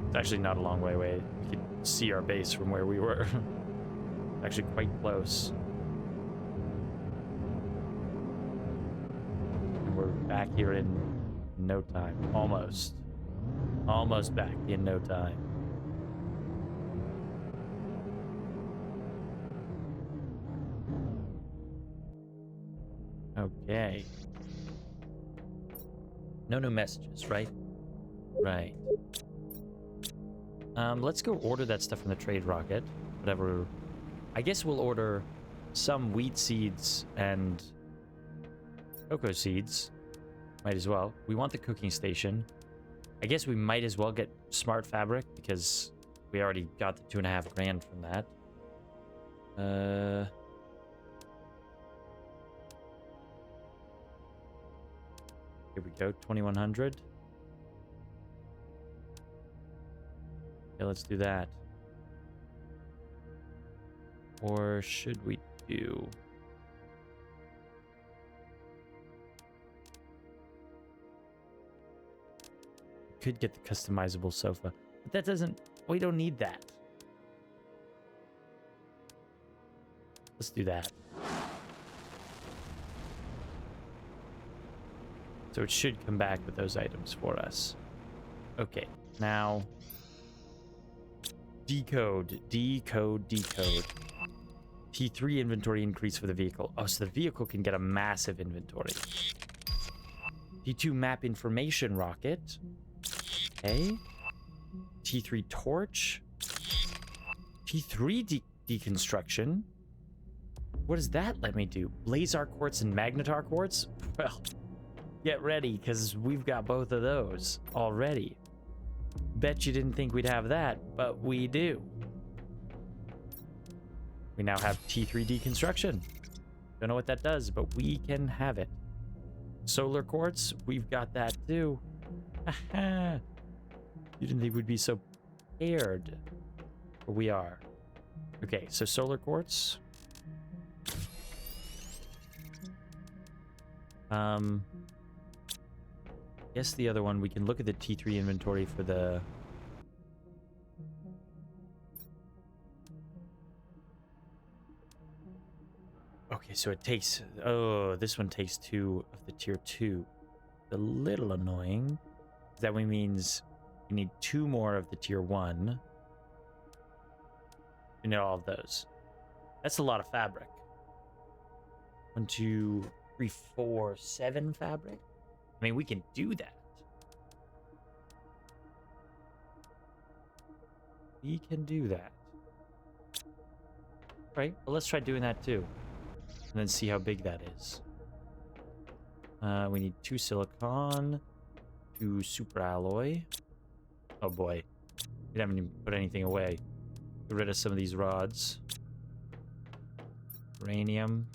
It's actually not a long way away. You can see our base from where we were. Actually quite close. And we're back here in no time. Almost. Almost back in no time. Okay. No new messages, right? Right. Let's go order that stuff from the trade rocket. Whatever. I guess we'll order some wheat seeds and cocoa seeds. Might as well. We want the cooking station. I guess we might as well get smart fabric because we already got the 2.5 grand from that. Here we go, 2100. Okay, let's do that. Or should we do... Could get the customizable sofa, but that doesn't... We don't need that. Let's do that. So it should come back with those items for us. Okay, now... Decode. T3 inventory increase for the vehicle. Oh, so the vehicle can get a massive inventory. T2 map information rocket. Okay. T3 torch. T3 deconstruction. What does that let me do? Blazar quartz and magnetar quartz? Well, get ready, because we've got both of those already. Bet you didn't think we'd have that, but we do. We now have T3 deconstruction. Don't know what that does, but we can have it. Solar quartz, we've got that too. Haha. You didn't think we'd be so prepared, but we are. Okay, so solar quartz. Guess the other one, we can look at the T3 inventory for the... Okay, so it takes... Oh, this one takes 2 of the tier 2. A little annoying. That means we need 2 more of the tier 1. We need all of those. That's a lot of fabric. 1, 2, 3, 4, 7 fabric? I mean, we can do that. We can do that. Right, well, let's try doing that too. And then see how big that is. We need 2 silicon, 2 super alloy. Oh boy. We haven't even put anything away. Get rid of some of these rods. Uranium.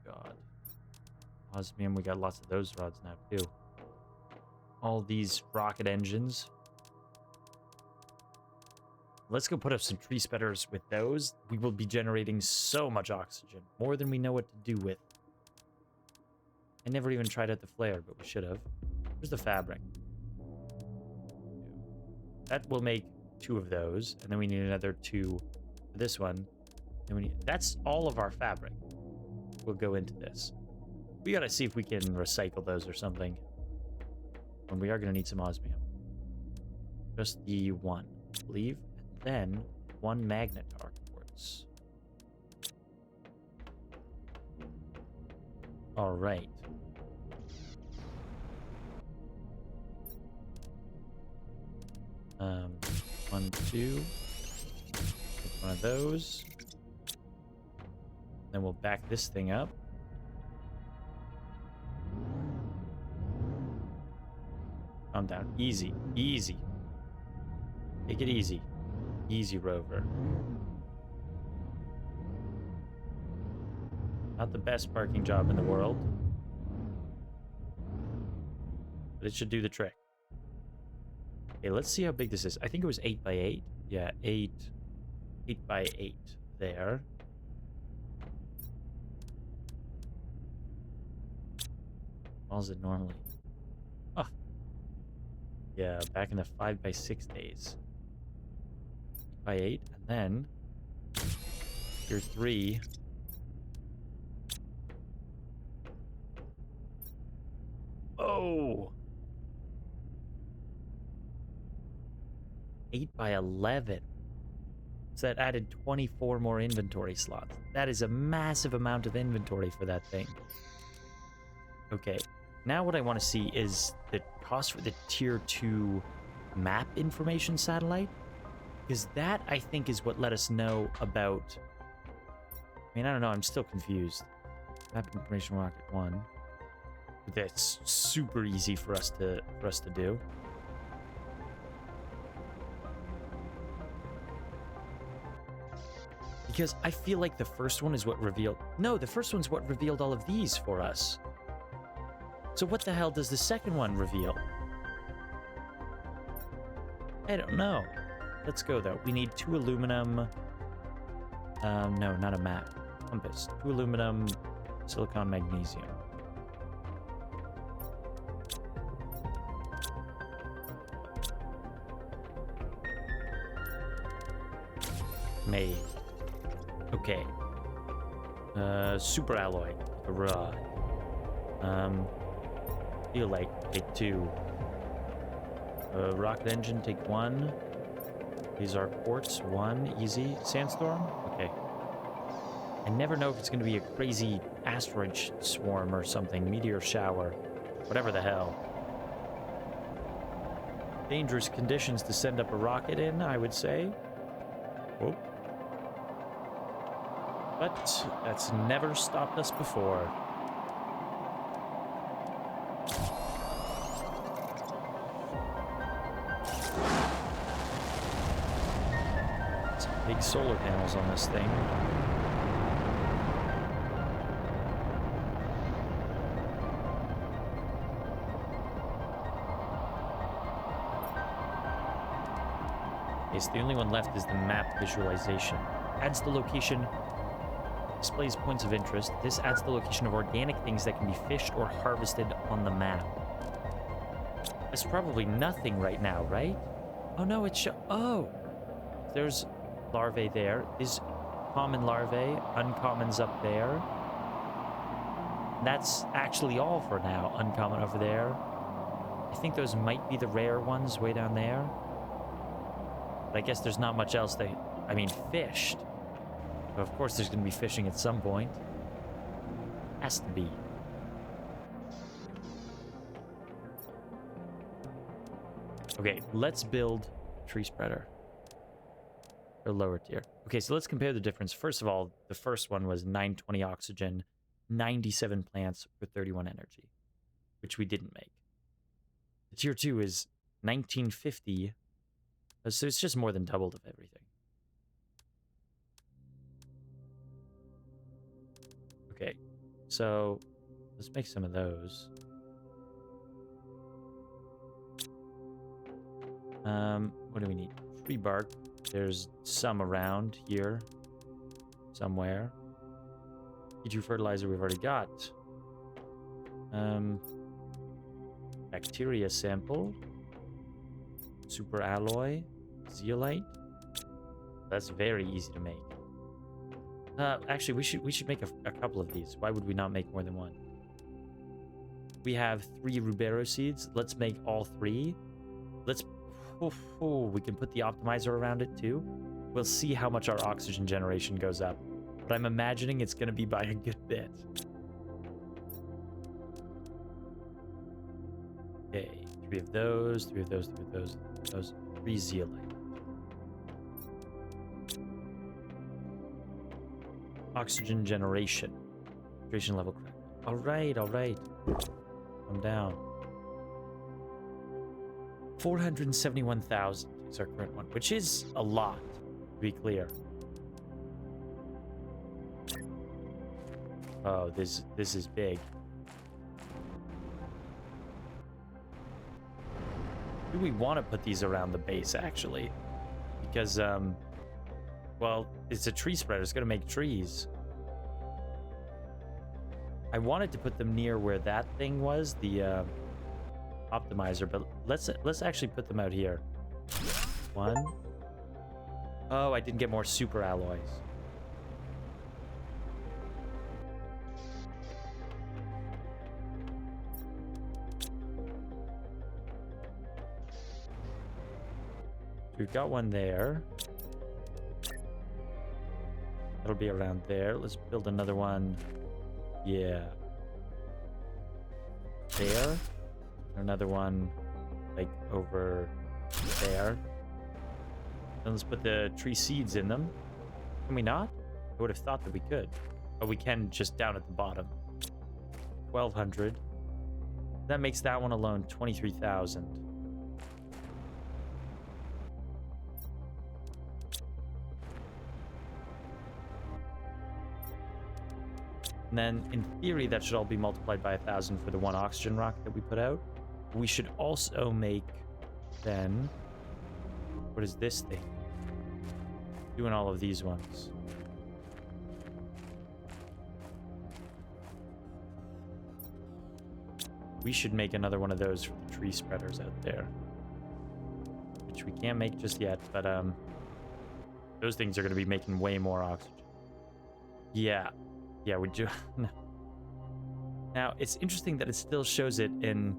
God. Osmium, we got lots of those rods now too. All these rocket engines. Let's go put up some tree spreaders with those. We will be generating so much oxygen. More than we know what to do with. I never even tried out the flare, but we should have. Here's the fabric. That will make 2 of those. And then we need another 2 for this one. And we need... That's all of our fabric. We'll go into this. We gotta see if we can recycle those or something. And we are gonna need some osmium. Just the 1, I believe. And then 1 magnetar quartz. All right. One, 2. Take one of those. Then we'll back this thing up. Calm down. Easy. Easy. Take it easy. Easy, rover. Not the best parking job in the world. But it should do the trick. Okay, let's see how big this is. I think it was 8 by 8. Yeah, 8 by 8 there. How is it normally? Oh. Yeah, back in the 5 by 6 days. 8 by 8, and then tier 3. Oh! 8 by 11. So that added 24 more inventory slots. That is a massive amount of inventory for that thing. Okay, now what I want to see is the cost for the tier 2 map information satellite. Because that, I think, is what let us know about... I mean, I don't know, I'm still confused. Map information rocket 1. That's super easy for us to do. Because I feel like the first one is what revealed... No, the first one's what revealed all of these for us. So what the hell does the second one reveal? I don't know. Let's go, though. We need 2 aluminum... no, not a map. Compass. 2 aluminum, silicon, magnesium. Made. Okay. Super alloy. Raw. Feel like take 2. Rocket engine, take 1. These are quartz, 1. Easy. Sandstorm? Okay. I never know if it's going to be a crazy asteroid swarm or something. Meteor shower. Whatever the hell. Dangerous conditions to send up a rocket in, I would say. Whoa. But that's never stopped us before. some big solar panels on this thing. Okay, so the only one left is the map visualization. Adds the location, displays points of interest. This adds the location of organic things that can be fished or harvested on the map. There's probably nothing right now, right? Oh no, it's oh! There's larvae there. There's common larvae, uncommons up there. That's actually all for now. Uncommon over there. I think those might be the rare ones way down there. But I guess there's not much else I mean, fished. But of course there's going to be fishing at some point. Has to be. Okay, let's build tree spreader. Or lower tier. Okay, so let's compare the difference. First of all, the first one was 920 oxygen, 97 plants for 31 energy, which we didn't make. The tier 2 is 1950. So it's just more than doubled of everything. Okay, so let's make some of those. What do we need? Tree bark. There's some around here. Somewhere. E2 fertilizer we've already got. Bacteria sample. Super alloy. Zeolite. That's very easy to make. Actually, we should make a couple of these. Why would we not make more than one? We have 3 Rubero seeds. Let's make all 3. Let's... we can put the optimizer around it too. We'll see how much our oxygen generation goes up. But I'm imagining it's going to be by a good bit. Okay, 3 of those, 3 of those, 3 of those, 3 of those. 3 zeolite. Oxygen generation. Hydration level correct. Alright, alright. I'm down. 471,000 is our current one, which is a lot, to be clear. Oh, this is big. Do we want to put these around the base, actually? Because, well, it's a tree spreader. It's going to make trees. I wanted to put them near where that thing was, the optimizer, but let's actually put them out here. 1. Oh, I didn't get more super alloys. We've got one there. That'll be around there. Let's build another one. Yeah. There. Another one, like, over there. And let's put the tree seeds in them. Can we not? I would have thought that we could. But we can just down at the bottom. 1,200. That makes that one alone 23,000. And then, in theory, that should all be multiplied by 1,000 for the 1 oxygen rock that we put out. We should also make, then... What is this thing? Doing all of these ones. We should make another one of those for the tree spreaders out there. Which we can't make just yet, but, those things are going to be making way more oxygen. Yeah. Yeah, we do. Now, it's interesting that it still shows it in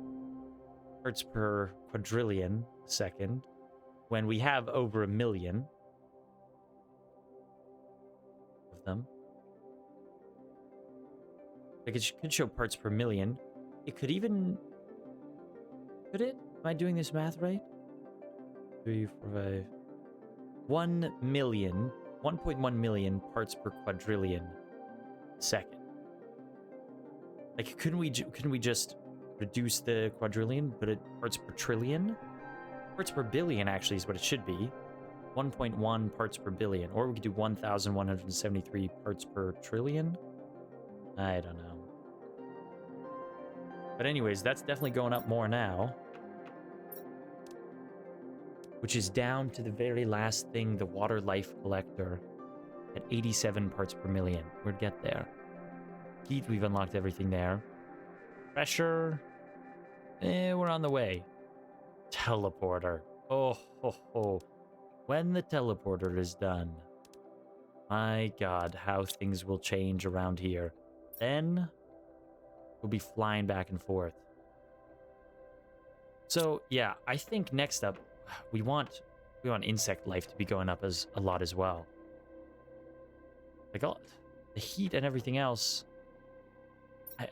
hertz per quadrillion second when we have over 1 million of them. Like, it could show parts per million. It could even... Could it? Am I doing this math right? 3, 4, 5... 1 million... 1.1 million parts per quadrillion second. Like, couldn't we just reduce the quadrillion, put it parts per trillion? Parts per billion actually is what it should be. 1.1 parts per billion. Or we could do 1,173 parts per trillion. I don't know. But anyways, that's definitely going up more now. Which is down to the very last thing, the water life collector at 87 parts per million. We'd get there. Heat, we've unlocked everything there. Pressure, we're on the way. Teleporter. Oh, ho, ho. When the teleporter is done, my God, how things will change around here. Then we'll be flying back and forth. So yeah, I think next up, we want insect life to be going up a lot as well. Like all the heat and everything else.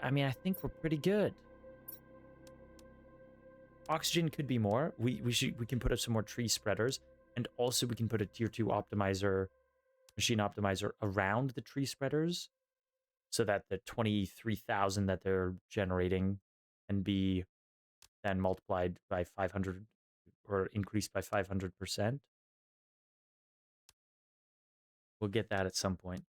I mean, I think we're pretty good. Oxygen could be more. We can put up some more tree spreaders, and also we can put a tier 2 optimizer, machine optimizer around the tree spreaders, so that the 23,000 that they're generating can be then multiplied by 500 or increased by 500%. We'll get that at some point.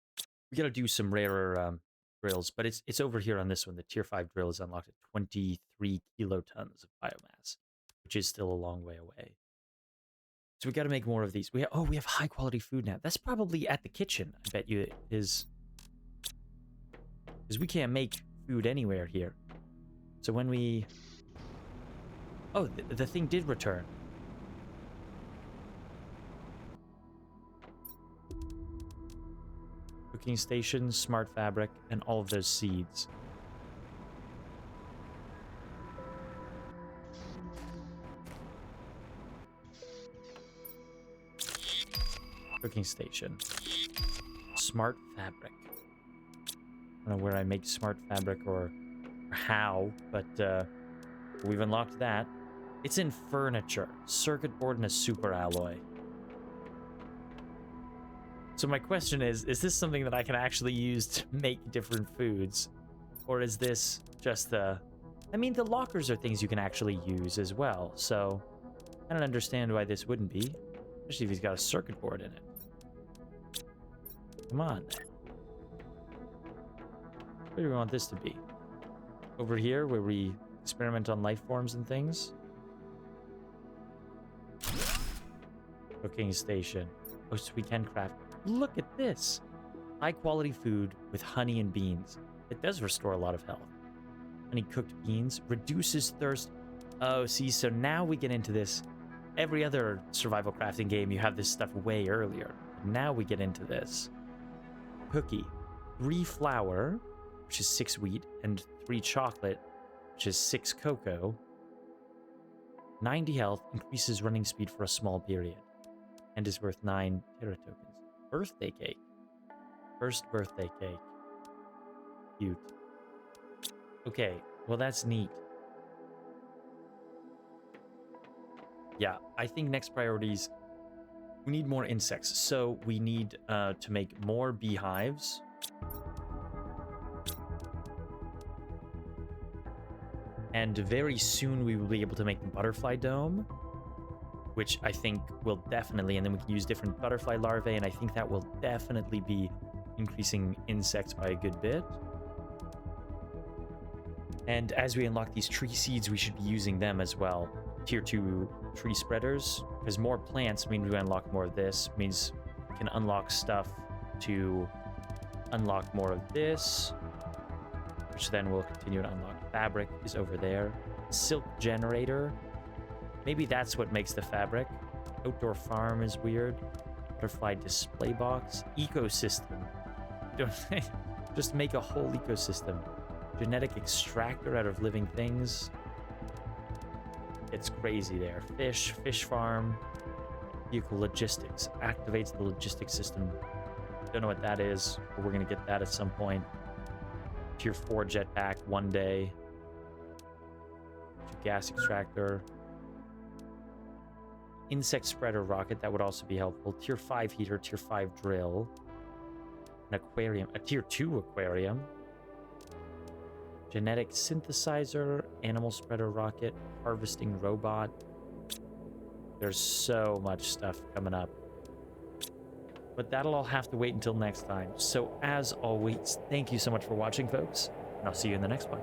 We got to do some rarer drills, but it's over here on this one. The tier 5 drill is unlocked at 23 kilotons of biomass, which is still a long way away. So we got to make more of these. We have high quality food now. That's probably at the kitchen, I bet you it is. Because we can't make food anywhere here. So when we... Oh, the thing did return. Cooking station, smart fabric, and all of those seeds. Cooking station. Smart fabric. I don't know where I make smart fabric or how, but we've unlocked that. It's in furniture. Circuit board and a super alloy. So my question is this something that I can actually use to make different foods? Or is this just I mean, the lockers are things you can actually use as well, so I don't understand why this wouldn't be. Especially if he's got a circuit board in it. Come on. Where do we want this to be? Over here, where we experiment on life forms and things? Cooking station. Oh, so we can craft. Look at this! High quality food with honey and beans. It does restore a lot of health. Honey cooked beans reduces thirst. Oh, see, so now we get into this. Every other survival crafting game, you have this stuff way earlier. Now we get into this. Cookie. 3 flour, which is 6 wheat, and 3 chocolate, which is 6 cocoa. 90 health, increases running speed for a small period, and is worth 9 terra tokens. Birthday cake. First birthday cake. Cute. Okay, well that's neat. Yeah, I think next priorities, we need more insects. So we need to make more beehives. And very soon we will be able to make the butterfly dome, which I think will definitely, and then we can use different butterfly larvae, and I think that will definitely be increasing insects by a good bit. And as we unlock these tree seeds, we should be using them as well. Tier 2 tree spreaders, because more plants means we unlock more of this, means we can unlock stuff to unlock more of this, which then will continue to unlock. Fabric is over there. Silk generator. Maybe that's what makes the fabric. Outdoor farm is weird. Butterfly display box. Ecosystem. Don't just make a whole ecosystem. Genetic extractor out of living things. It's crazy there. Fish farm. Vehicle logistics. Activates the logistics system. Don't know what that is, but we're going to get that at some point. Tier 4 jetpack one day. Gas extractor. Insect spreader rocket, that would also be helpful. Tier 5 heater, tier 5 drill. An aquarium, a tier 2 aquarium. Genetic synthesizer, animal spreader rocket, harvesting robot. There's so much stuff coming up. But that'll all have to wait until next time. So as always, thank you so much for watching, folks, and I'll see you in the next one.